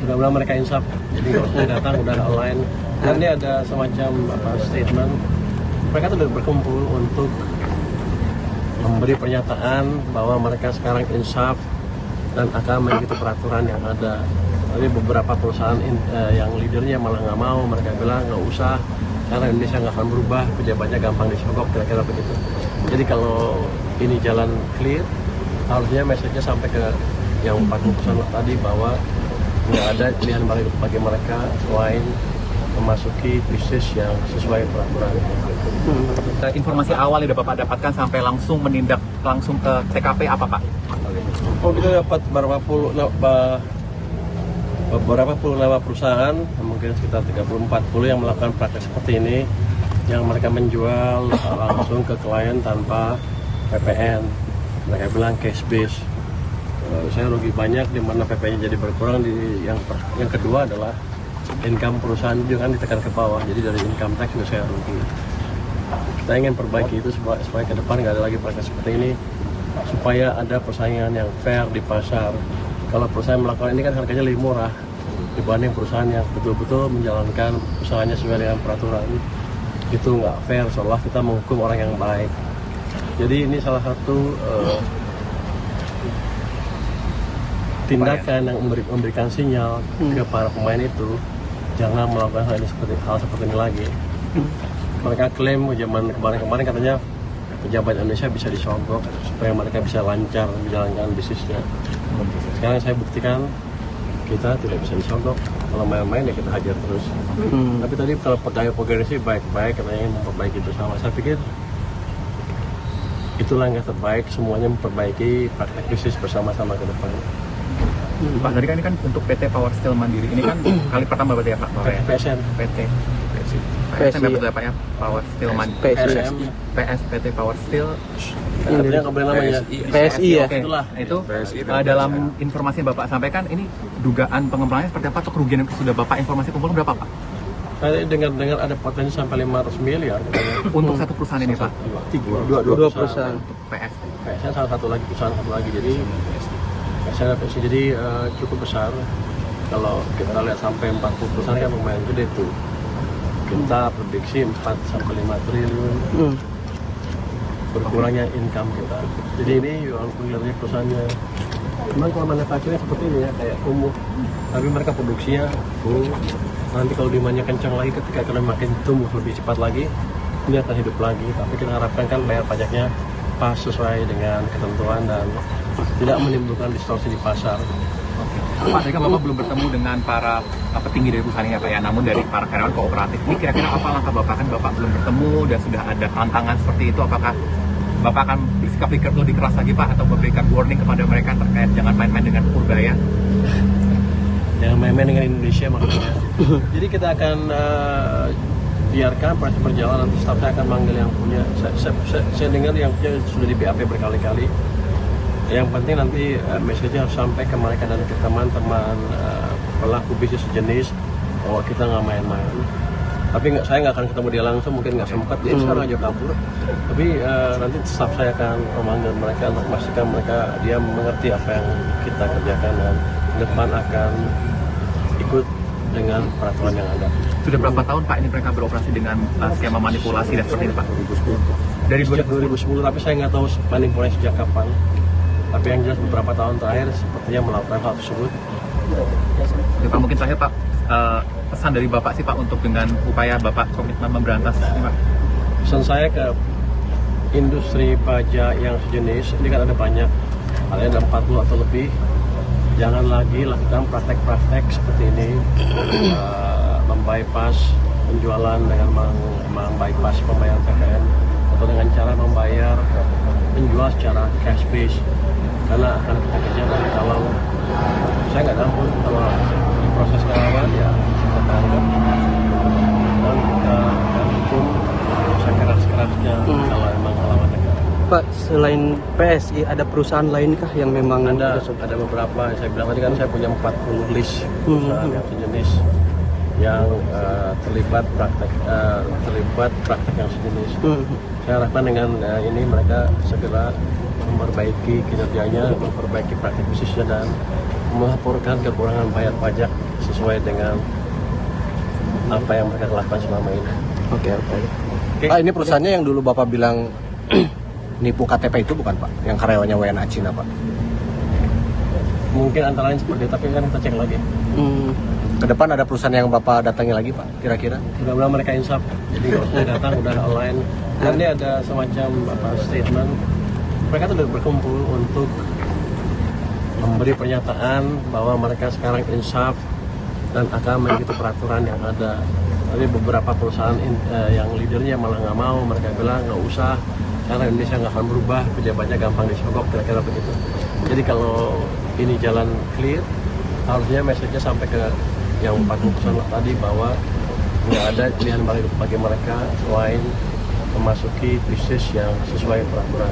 mudah-mudahan mereka insaf. Jadi kalau saya datang udah online. Dan ini ada semacam statement. Mereka sudah berkumpul untuk memberi pernyataan bahwa mereka sekarang insaf dan akan mengikuti peraturan yang ada. Tapi beberapa perusahaan yang leadernya malah nggak mau, mereka bilang nggak usah karena Indonesia nggak akan berubah, pejabatnya gampang disogok, kira-kira begitu. Jadi kalau ini jalan clear, harusnya message-nya sampai ke yang 40% tadi bahwa nggak ada pilihan bagi mereka selain memasuki bisnis yang sesuai peraturan. Informasi awal yang Bapak dapatkan sampai langsung menindak langsung ke TKP apa Pak? Oh, kita dapat beberapa puluh nama perusahaan, mungkin sekitar 30-40 yang melakukan praktek seperti ini, yang mereka menjual langsung ke klien tanpa PPN. Mereka bilang cash base. Saya rugi banyak di mana PPN-nya jadi berkurang. Yang kedua adalah income perusahaan juga kan ditekan ke bawah, jadi dari income tax juga saya rugi. Kita ingin perbaiki itu supaya ke depan nggak ada lagi praktek seperti ini, supaya ada persaingan yang fair di pasar. Kalau perusahaan melakukan ini kan harganya lebih murah dibanding perusahaan yang betul-betul menjalankan usahanya sesuai dengan peraturan. Itu nggak fair, seolah kita menghukum orang yang baik. Jadi ini salah satu tindakan yang memberikan sinyal ke para pemain itu jangan melakukan hal seperti ini lagi. Mereka klaim zaman kemarin katanya pejabat Indonesia bisa disogok supaya mereka bisa lancar menjalankan bisnisnya. Sekarang saya buktikan kita tidak bisa disogok. Kalau main-main ya kita hajar terus. Tapi tadi kalau pegawai sih baik-baik, katanya memperbaiki bersama. Saya pikir itu langkah terbaik, semuanya memperbaiki praktek bisnis bersama-sama ke depan. Pak, tadi kan ini kan untuk PT Power Steel Mandiri, ini kan kali pertama berarti ya Pak? PSN. PSN berarti ya Pak ya? Power Steel Mandiri. PT Power Steel. Katanya nggak boleh namanya. PSI ya? Oke, itu dalam informasi yang Bapak sampaikan, ini dugaan pengembangannya seperti apa atau kerugian yang sudah Bapak informasi kumpulkan berapa Pak? Saya dengar ada potensi sampai 500 miliar. Untuk satu perusahaan ini Pak? Dua perusahaan. Untuk PSN salah satu lagi, perusahaan satu lagi. Jadi jadi cukup besar. Kalau kita lihat sampai 40 perusahaan kan lumayan gede tuh. Kita prediksi 4-5 triliun berkurangnya income kita. Jadi ini walaupun kelihatannya perusahaannya, memang kalau manufacturing seperti ini ya kayak kumuh, tapi mereka produksinya full. Nanti kalau demandnya kencang lagi, ketika ekonomi makin tumbuh lebih cepat lagi, ini akan hidup lagi. Tapi kita harapkan kan bayar pajaknya pas sesuai dengan ketentuan dan tidak menimbulkan distorsi di pasar. Pak, tadi kan Bapak belum bertemu dengan para petinggi dari perusahaan ini Pak ya, namun dari para karyawan kooperatif ini kira-kira apa langkah Bapak? Kan Bapak belum bertemu dan sudah ada tantangan seperti itu, apakah Bapak akan bersikap lebih keras lagi Pak atau memberikan warning kepada mereka terkait jangan main-main dengan Purbaya? Jangan main-main dengan Indonesia maksudnya. Jadi kita akan biarkan proses berjalan, nanti staf saya akan manggil yang punya. Saya dengar yang punya sudah di BAP berkali-kali. Yang penting nanti message-nya harus sampai ke mereka dan ke teman-teman pelaku bisnis sejenis bahwa kita nggak main-main. Tapi saya nggak akan ketemu dia langsung, mungkin nggak sempat, dia sekarang aja kabur. Tapi nanti staf saya akan memanggil mereka untuk memastikan dia mengerti apa yang kita kerjakan dan ke depan akan ikut dengan peraturan yang ada. Sudah berapa tahun Pak ini mereka beroperasi dengan skema manipulasi dan seperti ini Pak? 2010. Dari 2010, tapi saya nggak tahu manipulasi sejak kapan. Tapi yang jelas beberapa tahun terakhir sepertinya melakukan hal tersebut. Ya, Pak, mungkin terakhir Pak, pesan dari Bapak sih Pak untuk dengan upaya Bapak komitmen memberantas ini Pak? Pesan saya ke industri pajak yang sejenis, ini kan ada banyak, ada 40 atau lebih. Jangan lagi lakukan praktek-praktek seperti ini, membypass penjualan dengan membypass pembayaran PPN atau dengan cara membayar penjual secara cash base, karena akan kita kerja dari kalau saya nggak tampun kalau di proses kelawan ya kita tangkap dan kita akan hukum sekeras-kerasnya kalau memang melawan negara. Pak, selain PSI ada perusahaan lain kah yang memang ada beberapa. Saya bilang tadi kan saya punya 40 list perusahaan yang sejenis yang terlibat praktek yang sejenis. Saya harapkan dengan ini mereka segera memperbaiki kinerjanya, memperbaiki praktek bisnisnya dan melaporkan kekurangan bayar pajak sesuai dengan apa yang mereka lakukan selama ini. Oke. Oke. Pak, ini perusahaannya yang dulu Bapak bilang nipu KTP itu bukan Pak? Yang karyawannya WNA Cina Pak? Mungkin antara lain seperti itu, tapi kan kita cek lagi. Ke depan ada perusahaan yang Bapak datangi lagi Pak, kira-kira? Mudah-mudahan mereka insaf. Jadi kalau saya datang udah online. Nanti ada semacam statement. Mereka tuh udah berkumpul untuk memberi pernyataan bahwa mereka sekarang insaf dan akan mengikuti peraturan yang ada. Tapi beberapa perusahaan yang leadernya malah nggak mau. Mereka bilang nggak usah karena Indonesia nggak akan berubah, pejabatnya gampang disogok, kira-kira begitu. Jadi kalau ini jalan clear, harusnya message-nya sampai ke yang 40% tadi bahwa nggak ada pilihan bagi mereka selain memasuki bisnis yang sesuai peraturan.